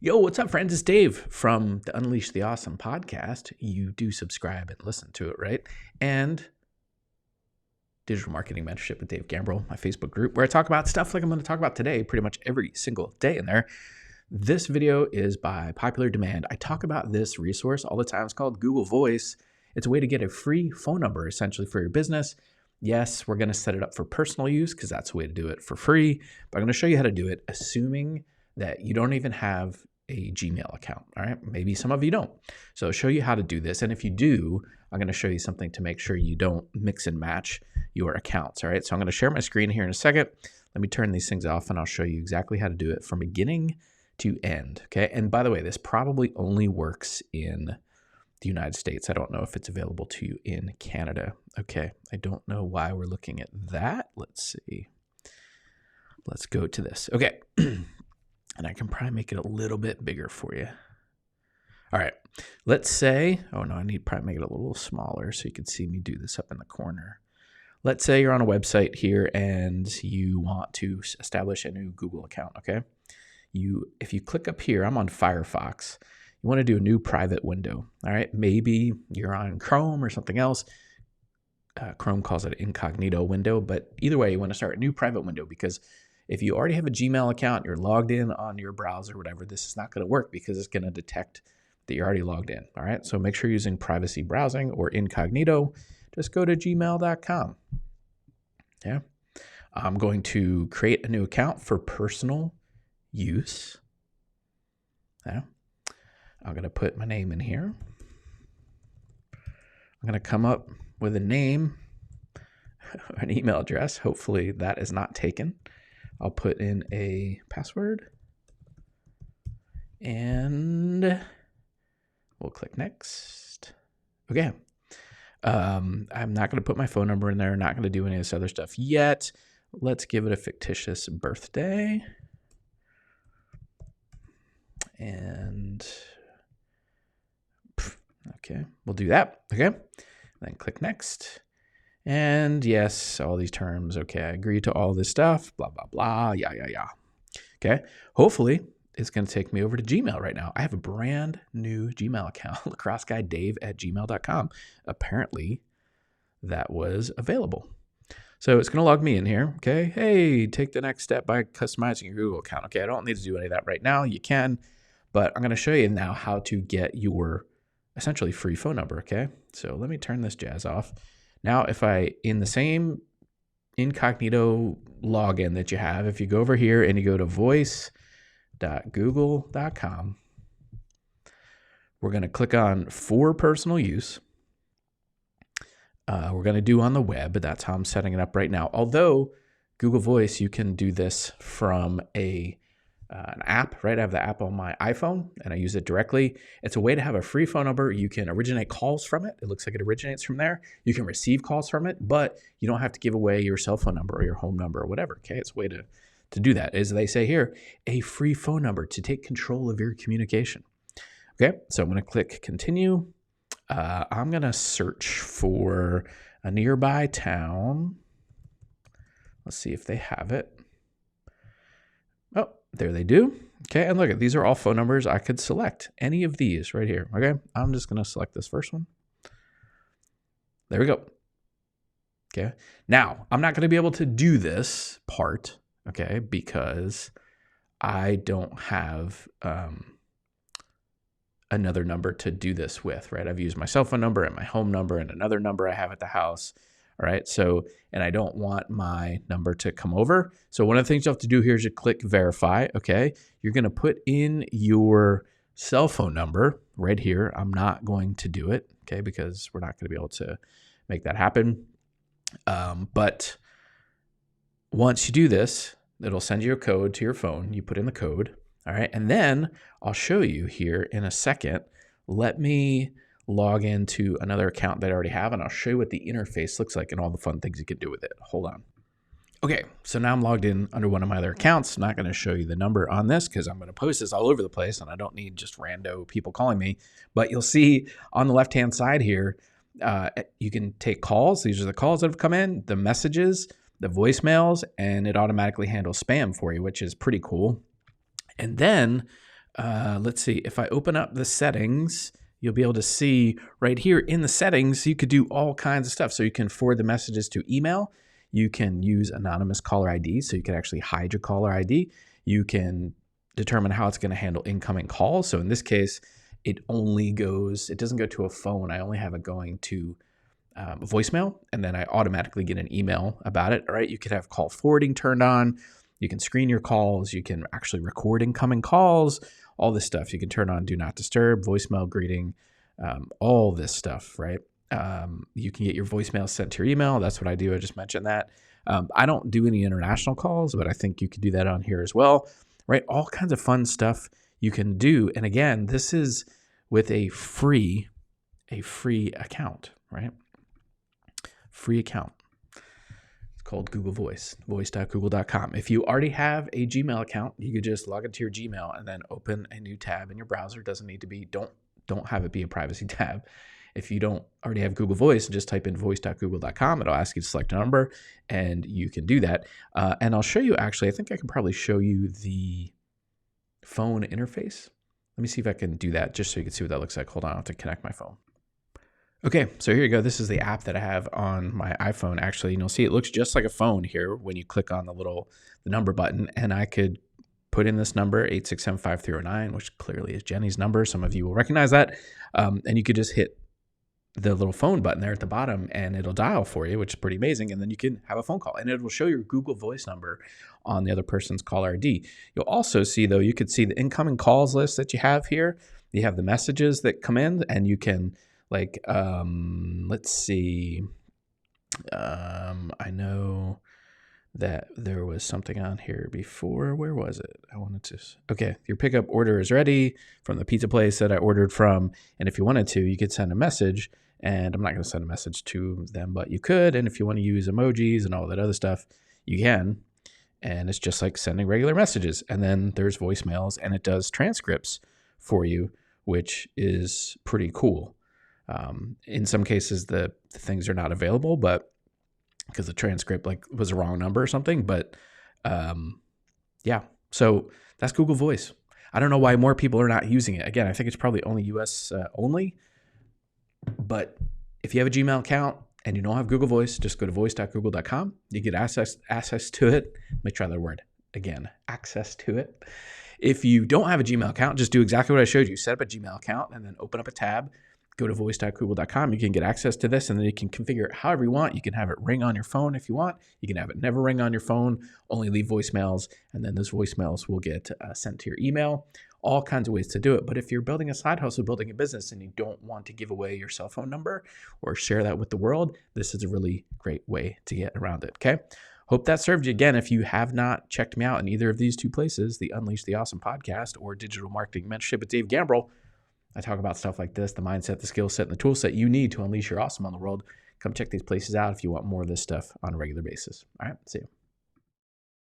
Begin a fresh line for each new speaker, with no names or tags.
Yo, what's up, friends? It's Dave from the Unleash the Awesome podcast. You do subscribe and listen to it, right? And Digital Marketing Mentorship with Dave Gambrill, my Facebook group, where I talk about stuff like I'm going to talk about today pretty much every single day in there. This video is by popular demand. I talk about this resource all the time. It's called Google Voice. It's a way to get a free phone number, essentially, for your business. Yes, we're going to set it up for personal use because that's the way to do it for free. But I'm going to show you how to do it, assuming that you don't even have a Gmail account. All right. Maybe some of you don't. So I'll show you how to do this. And if you do, I'm going to show you something to make sure you don't mix and match your accounts. All right. So I'm going to share my screen here in a second. Let me turn these things off and I'll show you exactly how to do it from beginning to end. Okay. And by the way, this probably only works in the United States. I don't know if it's available to you in Canada. Okay. I don't know why we're looking at that. Let's see. Let's go to this. Okay. And I can probably make it a little bit bigger for you. All right, let's say, oh no, I need to probably make it a little smaller so you can see me do this up in the corner. Let's say you're on a website here and you want to establish a new Google account, okay? If you click up here, I'm on Firefox. You want to do a new private window, all right? Maybe you're on Chrome or something else. Chrome calls it an incognito window, but either way, you want to start a new private window because if you already have a Gmail account, you're logged in on your browser or whatever, this is not going to work because it's going to detect that you're already logged in. All right. So make sure you're using privacy browsing or incognito. Just go to gmail.com. Yeah. I'm going to create a new account for personal use. Yeah. I'm going to put my name in here. I'm going to come up with a name, an email address. Hopefully that is not taken. I'll put in a password and we'll click next. Okay. I'm not going to put my phone number in there. Not going to do any of this other stuff yet. Let's give it a fictitious birthday. And okay, we'll do that. Okay. Then click next. And yes, all these terms. Okay, I agree to all this stuff. Blah, blah, blah. Yeah. Okay. Hopefully, it's going to take me over to Gmail right now. I have a brand new Gmail account, lacrosseguyDave@gmail.com. Apparently, that was available. So it's going to log me in here. Okay. Hey, take the next step by customizing your Google account. Okay. I don't need to do any of that right now. You can, but I'm going to show you now how to get your essentially free phone number. Okay. So let me turn this jazz off. Now, if I, in the same incognito login that you have, if you go over here and you go to voice.google.com, we're going to click on for personal use. We're going to do on the web, but that's how I'm setting it up right now. Although Google Voice, you can do this from an app, right? I have the app on my iPhone and I use it directly. It's a way to have a free phone number. You can originate calls from it. It looks like it originates from there. You can receive calls from it, but you don't have to give away your cell phone number or your home number or whatever. Okay. It's a way to do that. As they say here, a free phone number to take control of your communication. Okay. So I'm going to click continue. I'm going to search for a nearby town. Let's see if they have it. Oh, there they do. Okay, and look at these are all phone numbers. I could select any of these right here. Okay, I'm just going to select this first one. There we go. Okay, now I'm not going to be able to do this part, okay, because I don't have another number to do this with, right? I've used my cell phone number and my home number and another number I have at the house. All right. So, and I don't want my number to come over. So one of the things you have to do here is you click verify. Okay. You're going to put in your cell phone number right here. I'm not going to do it. Okay. Because we're not going to be able to make that happen. But once you do this, it'll send you a code to your phone. You put in the code. All right. And then I'll show you here in a second. Let me log into another account that I already have, and I'll show you what the interface looks like and all the fun things you can do with it. Hold on. Okay, so now I'm logged in under one of my other accounts. I'm not going to show you the number on this because I'm going to post this all over the place, and I don't need just rando people calling me. But you'll see on the left-hand side here, you can take calls. These are the calls that have come in, the messages, the voicemails, and it automatically handles spam for you, which is pretty cool. And then let's see. If I open up the settings, you'll be able to see right here in the settings, you could do all kinds of stuff. So you can forward the messages to email. You can use anonymous caller ID, so you can actually hide your caller ID. You can determine how it's going to handle incoming calls. So in this case, it doesn't go to a phone. I only have it going to a voicemail, and then I automatically get an email about it. All right. You could have call forwarding turned on. You can screen your calls. You can actually record incoming calls, all this stuff. You can turn on do not disturb, voicemail greeting, all this stuff, right? You can get your voicemail sent to your email. That's what I do. I just mentioned that. I don't do any international calls, but I think you could do that on here as well, right? All kinds of fun stuff you can do. And again, this is with a free account, right? Free account. It's called Google Voice, voice.google.com. If you already have a Gmail account, you could just log into your Gmail and then open a new tab in your browser. It doesn't need to be, don't have it be a privacy tab. If you don't already have Google Voice, just type in voice.google.com. It'll ask you to select a number, and you can do that. And I'll show you, actually, I think I can probably show you the phone interface. Let me see if I can do that just so you can see what that looks like. Hold on, I have to connect my phone. Okay, so here you go. This is the app that I have on my iPhone, actually. And you'll see it looks just like a phone here when you click on the number button. And I could put in this number, 867-5309, which clearly is Jenny's number. Some of you will recognize that. And you could just hit the little phone button there at the bottom, and it'll dial for you, which is pretty amazing. And then you can have a phone call, and it will show your Google Voice number on the other person's caller ID. You'll also see, though, you could see the incoming calls list that you have here. You have the messages that come in, and you can, like, let's see. I know that there was something on here before. Where was it? Okay, your pickup order is ready from the pizza place that I ordered from. And if you wanted to, you could send a message. And I'm not going to send a message to them, but you could. And if you want to use emojis and all that other stuff, you can. And it's just like sending regular messages. And then there's voicemails, and it does transcripts for you, which is pretty cool. In some cases, the things are not available, but because the transcript was a wrong number or something. But yeah, so that's Google Voice. I don't know why more people are not using it. Again, I think it's probably only US only. But if you have a Gmail account and you don't have Google Voice, just go to voice.google.com. You get access to it. Let me try that word again. Access to it. If you don't have a Gmail account, just do exactly what I showed you. Set up a Gmail account and then open up a tab. Go to voice.google.com. You can get access to this, and then you can configure it however you want. You can have it ring on your phone if you want. You can have it never ring on your phone, only leave voicemails, and then those voicemails will get sent to your email. All kinds of ways to do it. But if you're building a side hustle, building a business, and you don't want to give away your cell phone number or share that with the world, this is a really great way to get around it, okay? Hope that served you. Again, if you have not checked me out in either of these two places, the Unleash the Awesome podcast or Digital Marketing Mentorship with Dave Gambrill, I talk about stuff like this, the mindset, the skill set, and the tool set you need to unleash your awesome on the world. Come check these places out if you want more of this stuff on a regular basis. All right, see you.